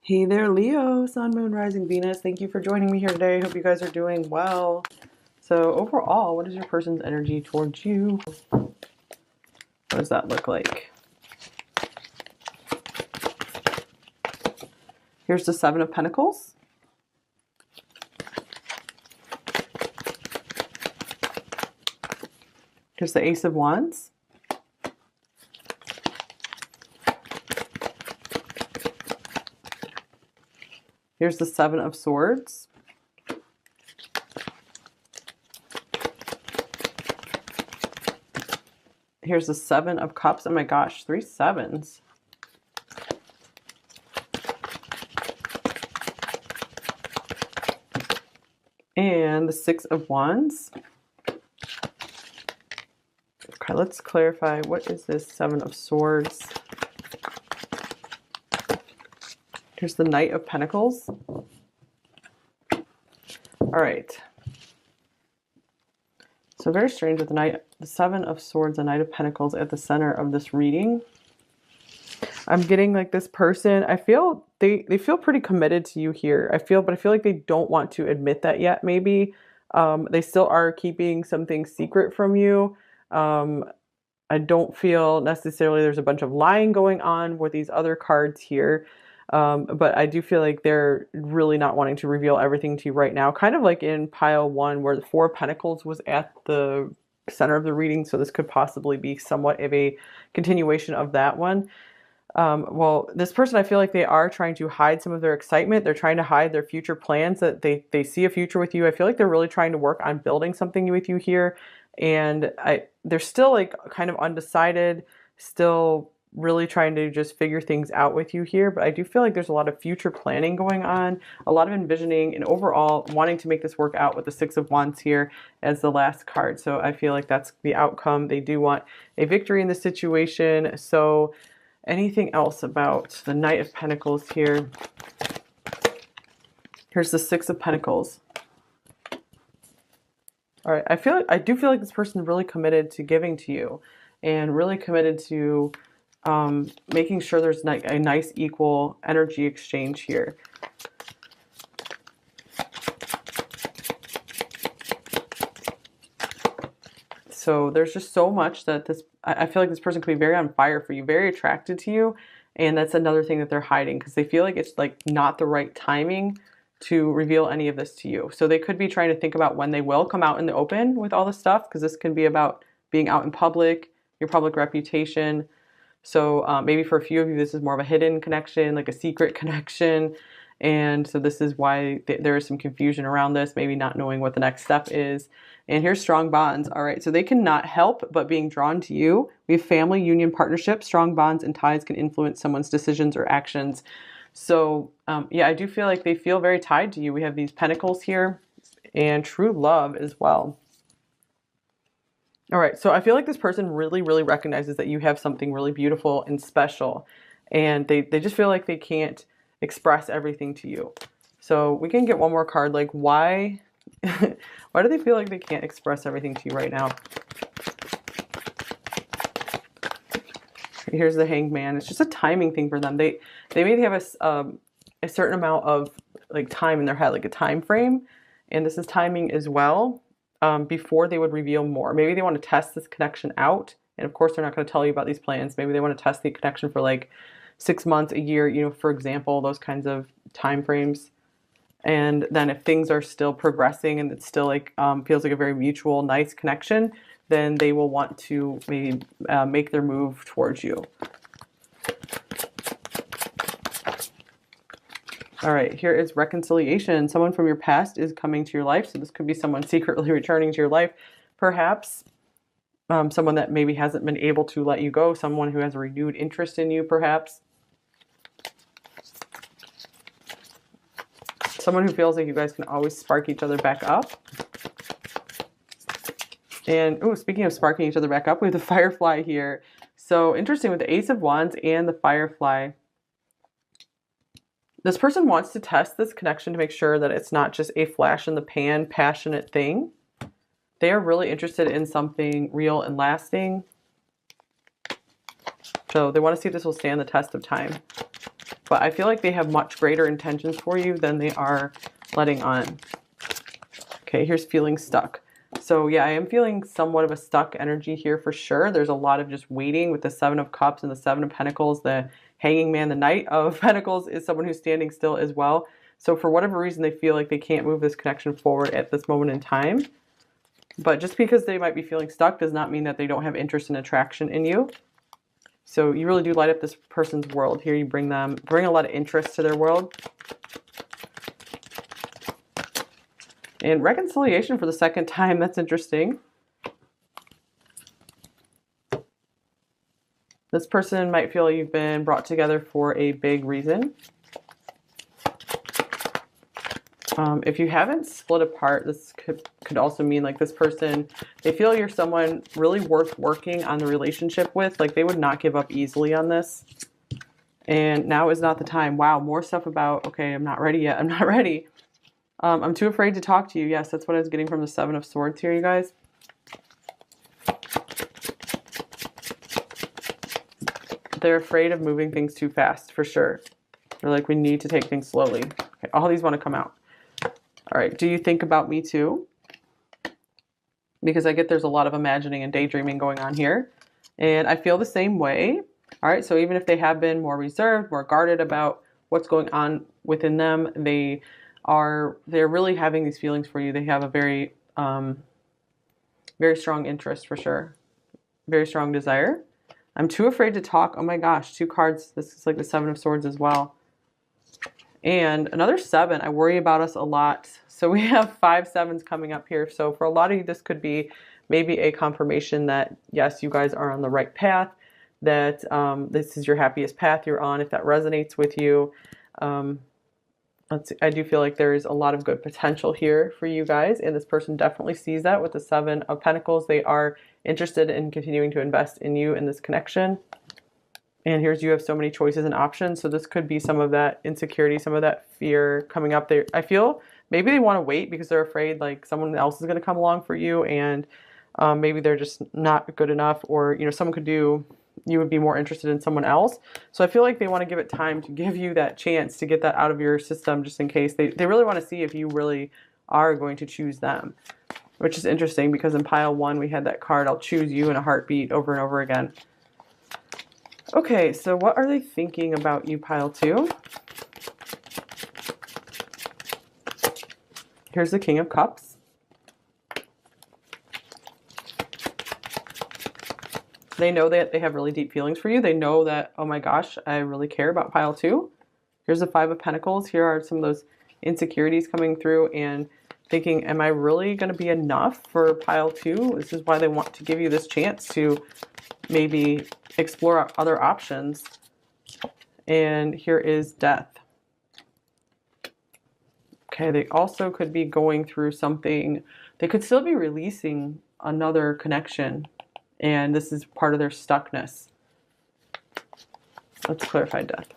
Hey there, Leo, Sun, Moon, Rising, Venus. Thank you for joining me here today. Hope you guys are doing well. So overall, what is your person's energy towards you? What does that look like? Here's the Seven of Pentacles. Here's the Ace of Wands. Here's the Seven of Swords. Here's the Seven of Cups. Oh my gosh, 3 sevens. And the Six of Wands. Okay, let's clarify. What is this Seven of Swords? Here's the Knight of Pentacles. All right. So very strange with the Seven of Swords, the Knight of Pentacles at the center of this reading. I'm getting like this person, I feel they feel pretty committed to you here. But I feel like they don't want to admit that yet, maybe. They still are keeping something secret from you. I don't feel necessarily there's a bunch of lying going on with these other cards here. But I do feel like they're really not wanting to reveal everything to you right now. Kind of like in pile 1 where the Four of Pentacles was at the center of the reading. So this could possibly be somewhat of a continuation of that one. Well, this person, I feel like they are trying to hide some of their excitement. They're trying to hide their future plans, that they see a future with you. I feel like they're really trying to work on building something with you here. And they're still like kind of undecided, still really trying to just figure things out with you here. But I do feel like there's a lot of future planning going on, a lot of envisioning, and overall wanting to make this work out with the Six of Wands here as the last card. So I feel like that's the outcome. They do want a victory in this situation. So anything else about the Knight of Pentacles here? Here's the Six of Pentacles. All right, I do feel like this person is really committed to giving to you and really committed to making sure there's a nice equal energy exchange here. So there's just so much that I feel like this person could be very on fire for you, very attracted to you. And that's another thing that they're hiding because they feel like it's like not the right timing to reveal any of this to you. So they could be trying to think about when they will come out in the open with all this stuff, because this can be about being out in public, your public reputation. So maybe for a few of you, this is more of a hidden connection, like a secret connection. And so this is why there is some confusion around this, maybe not knowing what the next step is. And here's strong bonds. All right, so they cannot help but being drawn to you. We have family, union, partnership. Strong bonds and ties can influence someone's decisions or actions. So yeah, I do feel like they feel very tied to you. We have these pentacles here and true love as well. All right, so I feel like this person really, really recognizes that you have something really beautiful and special. And they just feel like they can't express everything to you. So we can get one more card. Like why why do they feel like they can't express everything to you right now? Here's the Hanged Man. It's just a timing thing for them. They maybe have a certain amount of like time in their head, like a time frame, and this is timing as well. Before they would reveal more. Maybe they want to test this connection out, and of course they're not going to tell you about these plans. Maybe they want to test the connection for like 6 months, a year, you know, for example, those kinds of time frames. And then if things are still progressing and it's still like feels like a very mutual, nice connection, then they will want to maybe make their move towards you. All right, here is reconciliation. Someone from your past is coming to your life. So this could be someone secretly returning to your life, perhaps. Someone that maybe hasn't been able to let you go. Someone who has a renewed interest in you, perhaps. Someone who feels like you guys can always spark each other back up. And, oh, speaking of sparking each other back up, we have the Firefly here. So interesting with the Ace of Wands and the Firefly. This person wants to test this connection to make sure that it's not just a flash in the pan, passionate thing. They are really interested in something real and lasting. So they want to see if this will stand the test of time. but I feel like they have much greater intentions for you than they are letting on. Okay, here's feeling stuck. So yeah, I am feeling somewhat of a stuck energy here for sure. There's a lot of just waiting with the Seven of Cups and the Seven of Pentacles. The Hanging Man, the Knight of Pentacles, is someone who's standing still as well. So for whatever reason, they feel like they can't move this connection forward at this moment in time. But just because they might be feeling stuck does not mean that they don't have interest and attraction in you. So you really do light up this person's world. Here you bring a lot of interest to their world. And reconciliation for the second time. That's interesting. This person might feel you've been brought together for a big reason. If you haven't split apart, this could also mean like this person, they feel you're someone really worth working on the relationship with. Like they would not give up easily on this. And now is not the time. Wow, more stuff about, okay, I'm not ready yet. I'm not ready. I'm too afraid to talk to you. Yes, that's what I was getting from the Seven of Swords here, you guys. They're afraid of moving things too fast, for sure. They're like, we need to take things slowly. Okay, all these want to come out. All right, do you think about me too? Because I get there's a lot of imagining and daydreaming going on here. And I feel the same way. All right, so even if they have been more reserved, more guarded about what's going on within them, they're really having these feelings for you. They have a very, very strong interest for sure. Very strong desire. I'm too afraid to talk. Oh my gosh, 2 cards. This is like the Seven of Swords as well. And another 7, I worry about us a lot. So we have 5 sevens coming up here. So for a lot of you, this could be maybe a confirmation that, yes, you guys are on the right path, that this is your happiest path you're on, if that resonates with you. I do feel like there is a lot of good potential here for you guys. And this person definitely sees that with the 7 of Pentacles. They are interested in continuing to invest in you in this connection. And here's you have so many choices and options. So this could be some of that insecurity, some of that fear coming up there. I feel maybe they want to wait because they're afraid like someone else is going to come along for you. And maybe they're just not good enough, or, you know, someone could do, you would be more interested in someone else. So I feel like they want to give it time to give you that chance to get that out of your system, just in case they really want to see if you really are going to choose them, which is interesting because in pile 1, we had that card, I'll choose you in a heartbeat, over and over again. Okay, so what are they thinking about you, pile 2? Here's the King of Cups. They know that they have really deep feelings for you. They know that, oh my gosh, I really care about pile 2. Here's the 5 of Pentacles. Here are some of those insecurities coming through and thinking, am I really going to be enough for pile 2? This is why they want to give you this chance to maybe explore other options. And here is Death. Okay, they also could be going through something. They could still be releasing another connection, and this is part of their stuckness. Let's clarify Death.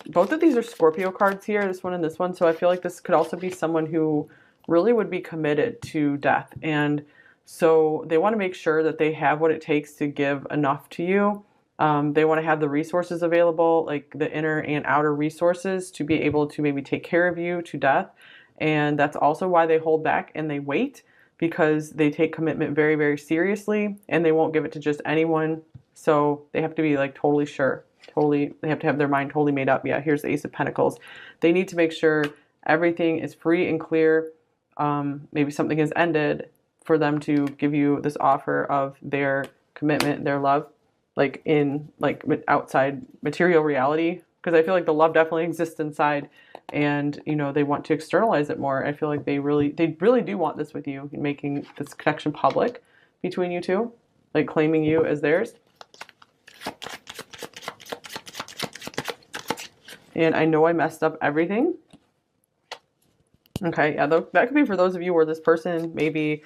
Both of these are Scorpio cards here, this one and this one. So I feel like this could also be someone who really would be committed to Death. And so they want to make sure that they have what it takes to give enough to you. They want to have the resources available, like the inner and outer resources, to be able to maybe take care of you to death. And that's also why they hold back and they wait, because they take commitment very, very seriously, and they won't give it to just anyone. So they have to be like totally sure. They have to have their mind totally made up. Yeah, here's the Ace of Pentacles. They need to make sure everything is free and clear. Maybe something has ended for them to give you this offer of their commitment, their love, like in like outside material reality. Because I feel like the love definitely exists inside, and you know, they want to externalize it more. I feel like they really do want this with you, making this connection public between you two, like claiming you as theirs. And I know I messed up everything. Okay, yeah, that could be for those of you where this person, maybe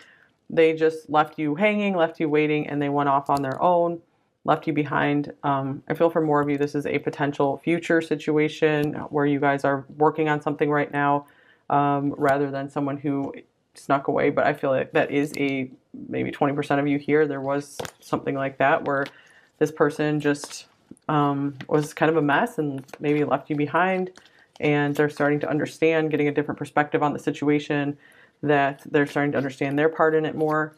they just left you hanging, left you waiting, and they went off on their own, left you behind. I feel for more of you, this is a potential future situation where you guys are working on something right now, rather than someone who snuck away. But I feel like that is maybe 20% of you here. There was something like that where this person just was kind of a mess and maybe left you behind, and they're starting to understand, getting a different perspective on the situation, that they're starting to understand their part in it more.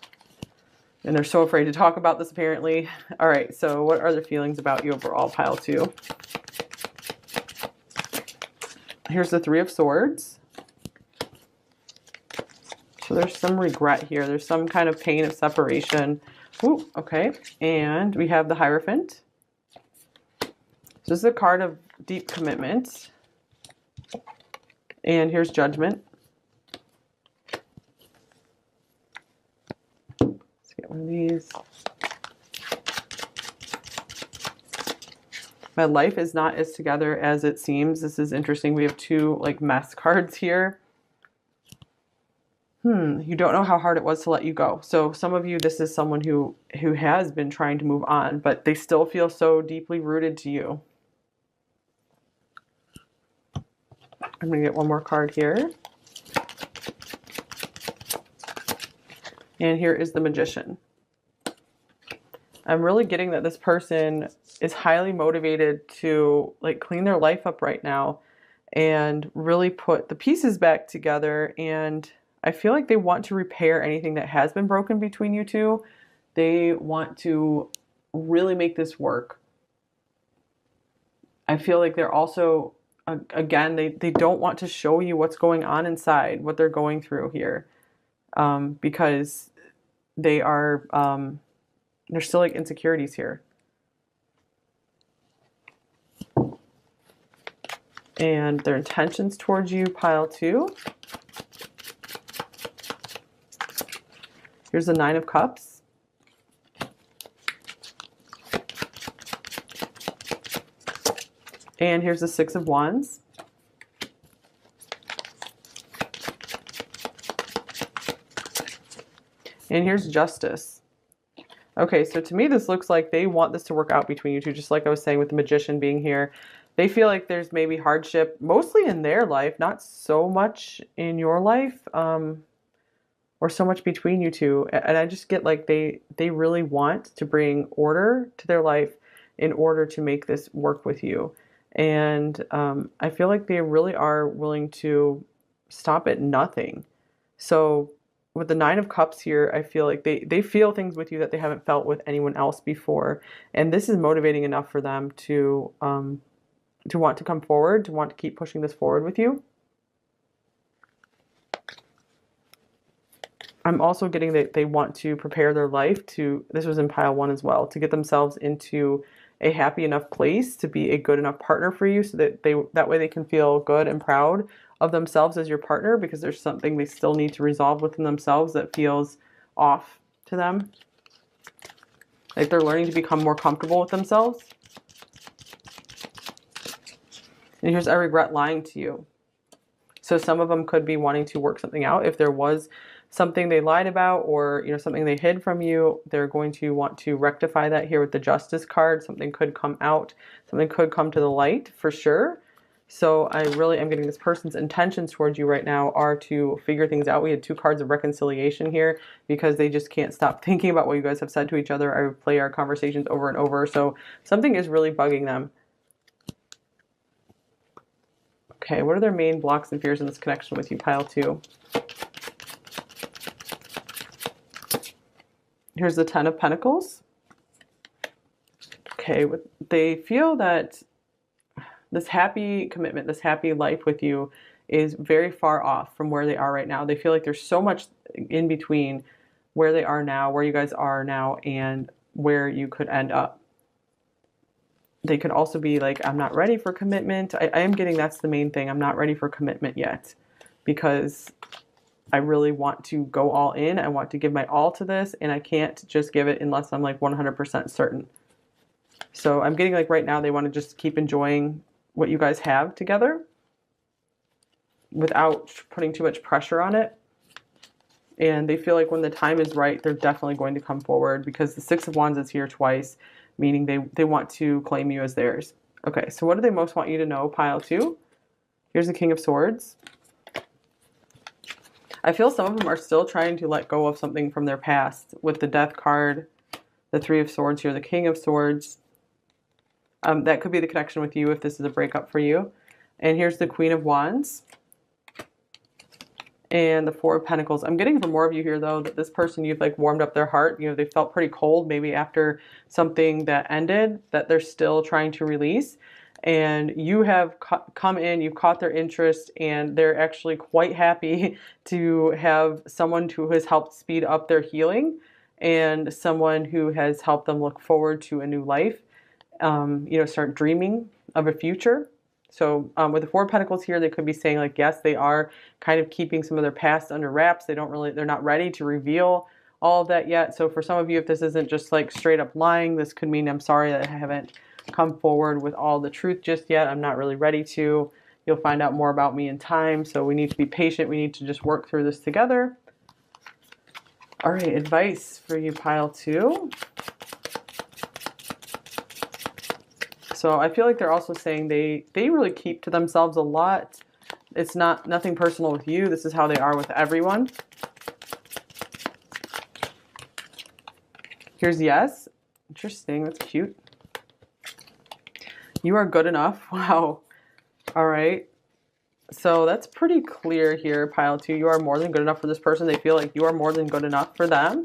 And they're so afraid to talk about this, apparently. All right, so what are the feelings about you overall, pile 2? Here's the 3 of Swords. So there's some regret here. There's some kind of pain of separation. Ooh, okay. And we have the Hierophant. So this is a card of deep commitment. And here's Judgment. Let's get one of these. My life is not as together as it seems. This is interesting. We have 2 like mess cards here. You don't know how hard it was to let you go. So some of you, this is someone who has been trying to move on, but they still feel so deeply rooted to you. I'm going to get one more card here. And here is the Magician. I'm really getting that this person is highly motivated to like clean their life up right now and really put the pieces back together. And I feel like they want to repair anything that has been broken between you two. They want to really make this work. I feel like they're also, again, they don't want to show you what's going on inside, what they're going through here, because they are, there's still like insecurities here. And their intentions towards you, pile 2. Here's the 9 of Cups. And here's the 6 of Wands. And here's Justice. Okay, so to me this looks like they want this to work out between you two, just like I was saying with the Magician being here. They feel like there's maybe hardship, mostly in their life, not so much in your life. Or so much between you two. And I just get like they really want to bring order to their life in order to make this work with you. And I feel like they really are willing to stop at nothing. So with the 9 of Cups here, I feel like they feel things with you that they haven't felt with anyone else before. And this is motivating enough for them to want to come forward, to want to keep pushing this forward with you. I'm also getting that they want to prepare their life to, this was in pile 1 as well, to get themselves into a happy enough place to be a good enough partner for you, so that that way they can feel good and proud of themselves as your partner, because there's something they still need to resolve within themselves that feels off to them. Like they're learning to become more comfortable with themselves. And here's, I regret lying to you. So some of them could be wanting to work something out. If there was something they lied about, or something they hid from you, they're going to want to rectify that here with the Justice card. Something could come out, something could come to the light for sure. So I really am getting this person's intentions towards you right now are to figure things out. We had 2 cards of reconciliation here because they just can't stop thinking about what you guys have said to each other. I would play our conversations over and over. So something is really bugging them. Okay, what are their main blocks and fears in this connection with you, pile 2? Here's the 10 of Pentacles. Okay, they feel that this happy commitment, this happy life with you is very far off from where they are right now. They feel like there's so much in between where they are now, where you guys are now, and where you could end up. They could also be like, I'm not ready for commitment. I am getting that's the main thing. I'm not ready for commitment yet because I really want to go all in. I want to give my all to this, and I can't just give it unless I'm like 100% certain. So I'm getting like right now they want to just keep enjoying what you guys have together without putting too much pressure on it. And they feel like when the time is right, they're definitely going to come forward, because the 6 of Wands is here twice, meaning they want to claim you as theirs. Okay, so what do they most want you to know, pile 2? Here's the King of Swords. I feel some of them are still trying to let go of something from their past with the Death card, the 3 of Swords here, the King of Swords. That could be the connection with you if this is a breakup for you. And here's the Queen of Wands and the Four of Pentacles. I'm getting for more of you here, though, that this person, you've like warmed up their heart. You know, they felt pretty cold maybe after something that ended that they're still trying to release. And you have come in, you've caught their interest, and they're actually quite happy to have someone who has helped speed up their healing and someone who has helped them look forward to a new life, you know, start dreaming of a future. So with the Four of Pentacles here, they could be saying like, yes, they are kind of keeping some of their past under wraps. They're not ready to reveal all of that yet. So for some of you, if this isn't just like straight up lying, this could mean I'm sorry that I haven't come forward with all the truth just yet. I'm not really ready to. You'll find out more about me in time. So we need to be patient. We need to just work through this together. All right, advice for you, pile 2. So I feel like they're also saying they really keep to themselves a lot. It's nothing personal with you. This is how they are with everyone. Here's yes. Interesting. That's cute. You are good enough. Wow. All right. So that's pretty clear here, pile 2. You are more than good enough for this person. They feel like you are more than good enough for them.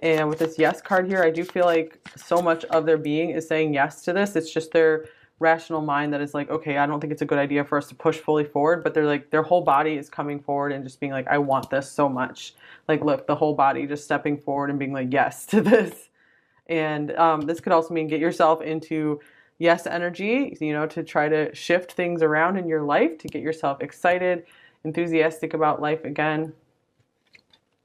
And with this yes card here, I do feel like so much of their being is saying yes to this. It's just their rational mind that is like, okay, I don't think it's a good idea for us to push fully forward. But they're like, their whole body is coming forward and just being like, I want this so much. Like, look, the whole body just stepping forward and being like, yes to this. And this could also mean get yourself into yes energy, you know, to try to shift things around in your life, to get yourself excited, enthusiastic about life again.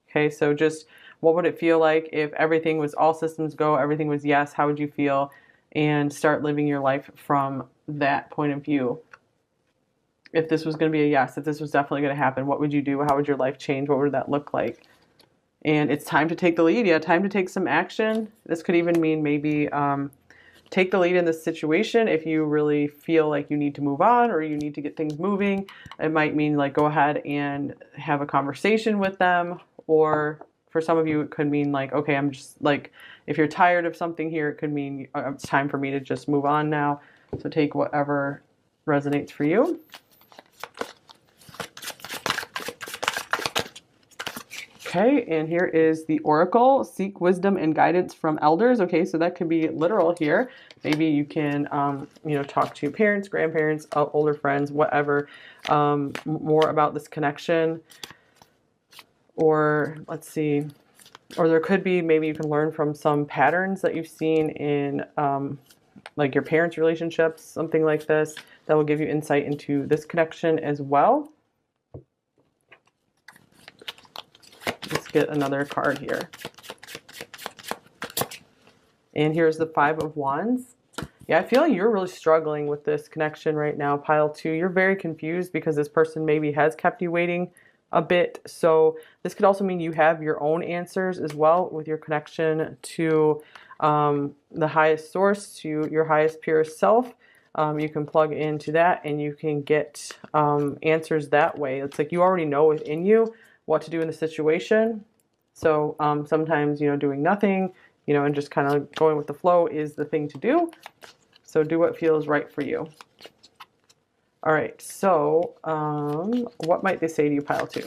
Okay, so just what would it feel like if everything was all systems go, everything was yes, how would you feel? And start living your life from that point of view. If this was going to be a yes, if this was definitely going to happen, what would you do? How would your life change? What would that look like? And it's time to take the lead. Yeah, time to take some action. This could even mean maybe take the lead in this situation. If you really feel like you need to move on or you need to get things moving, it might mean like go ahead and have a conversation with them. Or for some of you, it could mean like, okay, I'm just like, if you're tired of something here, it could mean it's time for me to just move on now. So take whatever resonates for you. Okay, and here is the Oracle. Seek wisdom and guidance from elders. Okay, so that could be literal here. Maybe you can, you know, talk to parents, grandparents, older friends, whatever, more about this connection. Or let's see, or there could be, maybe you can learn from some patterns that you've seen in like your parents' relationships, something like this, that will give you insight into this connection as well. Let's get another card here. And here's the Five of Wands. Yeah, I feel like you're really struggling with this connection right now, pile 2. You're very confused because this person maybe has kept you waiting a bit. So this could also mean you have your own answers as well with your connection to the highest source, to your highest, purest self. You can plug into that and you can get answers that way. It's like you already know within you what to do in the situation. So sometimes, you know, doing nothing, you know, and just kind of going with the flow is the thing to do. So do what feels right for you. All right, so what might they say to you, pile 2?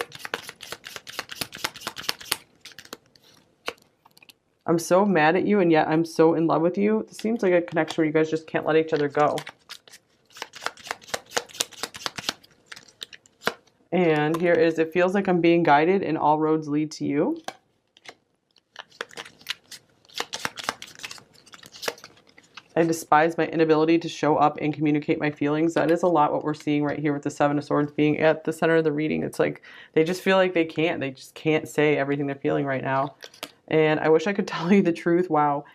I'm so mad at you, and yet I'm so in love with you. It seems like a connection where you guys just can't let each other go. And here is, it feels like I'm being guided and all roads lead to you. I despise my inability to show up and communicate my feelings. That is a lot what we're seeing right here with the Seven of Swords being at the center of the reading. It's like they just feel like they just can't say everything they're feeling right now. And I wish I could tell you the truth. Wow.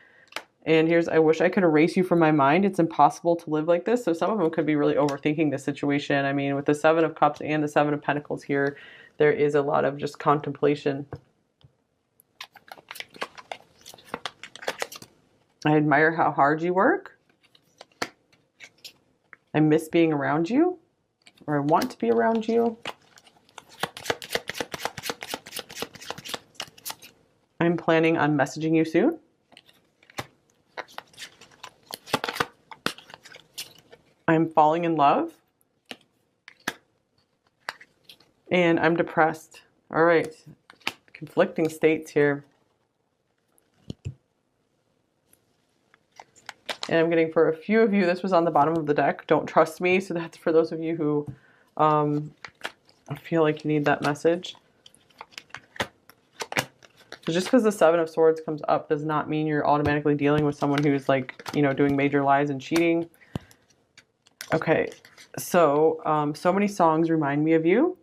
And here's, I wish I could erase you from my mind. It's impossible to live like this. So some of them could be really overthinking this situation. I mean, with the Seven of Cups and the Seven of Pentacles here, there is a lot of just contemplation. I admire how hard you work. I miss being around you, or I want to be around you. I'm planning on messaging you soon. I'm falling in love. And I'm depressed. All right. Conflicting states here. And I'm getting for a few of you, this was on the bottom of the deck, don't trust me. So that's for those of you who feel like you need that message. So just because the Seven of Swords comes up does not mean you're automatically dealing with someone who's like, you know, doing major lies and cheating. Okay, so so many songs remind me of you.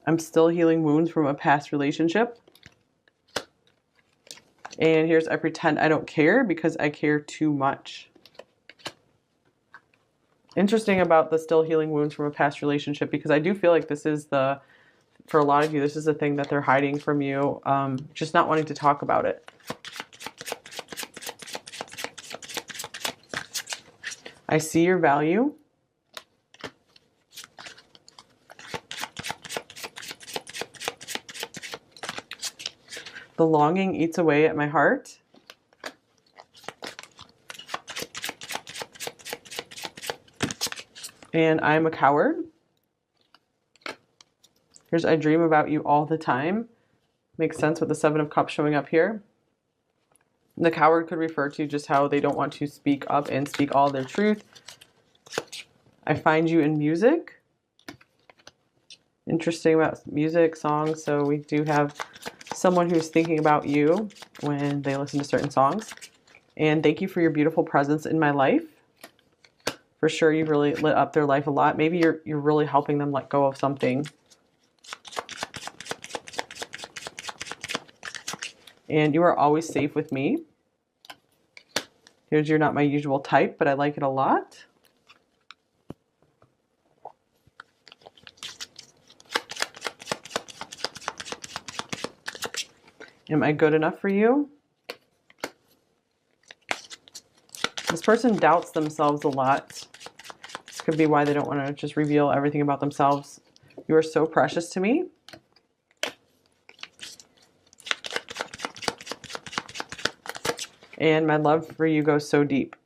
I'm still healing wounds from a past relationship. And here's, I pretend I don't care because I care too much. Interesting about the still healing wounds from a past relationship, because I do feel like this is the, for a lot of you, this is the thing that they're hiding from you, just not wanting to talk about it. I see your value. The longing eats away at my heart. And I'm a coward. Here's, I dream about you all the time. Makes sense with the Seven of Cups showing up here. The coward could refer to just how they don't want to speak up and speak all their truth. I find you in music. Interesting about music, songs. So we do have someone who's thinking about you when they listen to certain songs. And thank you for your beautiful presence in my life. For sure, you've really lit up their life a lot. Maybe you're really helping them let go of something. And you are always safe with me. Here's, you're not my usual type, but I like it a lot. Am I good enough for you? This person doubts themselves a lot. This could be why they don't want to just reveal everything about themselves. You are so precious to me. And my love for you goes so deep.